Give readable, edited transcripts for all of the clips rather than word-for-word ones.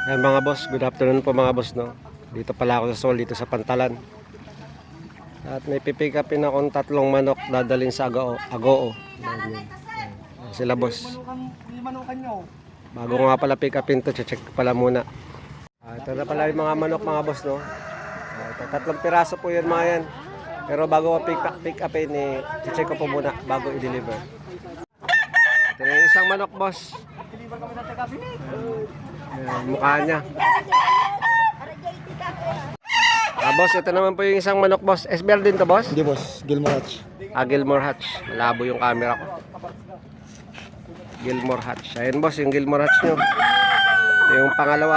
Ayan mga boss, good afternoon po mga boss, no. Dito pala ako sa Sol, dito sa Pantalan. At may pipick upin akong 3 manok dadalhin sa Agoo. Ayan sila boss. Bago nga pala pick upin to, check pala muna. Ito na pala yung mga manok mga boss, no. Ito, 3 piraso po yan mga yan. Pero bago ko pick upin, check ko po muna bago i-deliver. Ito na yung isang manok boss. Ayan, mukha niya. Boss, ito naman po yung isang manok boss. SBR din to boss? Hindi boss, Gilmore Hatch. Gilmore Hatch. Malabo yung camera ko. Gilmore Hatch. Ayan boss, yung Gilmore Hatch nyo. Ito yung pangalawa.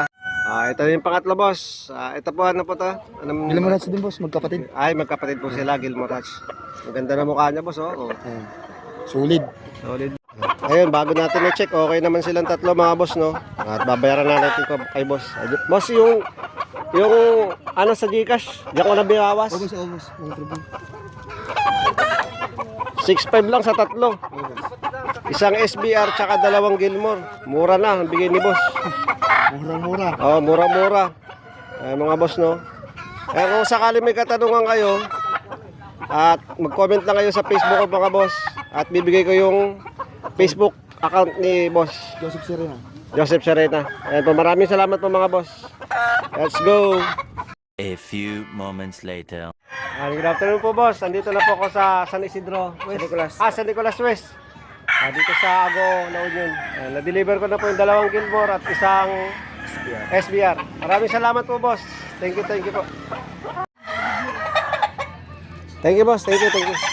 Ito yung pangatlo boss. Ito po, ano po to? Gilmore Hatch din boss, magkapatid. Ay, magkapatid po sila, Gilmore Hatch. Maganda na mukha niya boss, oh. Solid. Solid. Ayun, bago natin i-check, okay naman silang 3 mga boss, no? At babayaran na natin ko kay boss. Boss, yung ano sa Gcash, diyan ko na binawas. Boss, boss. 6.5 lang sa 3. Isang SBR tsaka 2 Gilmore. Mura na ang bigay ni boss. Murang-mura. Oh, mura-mura. Mga boss, no? Kung sakali may katanungan kayo, at mag-comment lang kayo sa Facebook ko mga boss. At bibigay ko yung Facebook account ni boss Joseph Serena. Joseph Serena. Ayan po, maraming salamat po mga boss. Let's go. A few moments later. Good afternoon po boss. Andito na po ako sa San Isidro West. San Nicolas. San Nicolas West. Dito sa Agoo, La Union. Na-deliver ko na po yung 2 Gilmore at isang SBR. Maraming salamat po boss. Thank you po. Thank you boss. Thank you.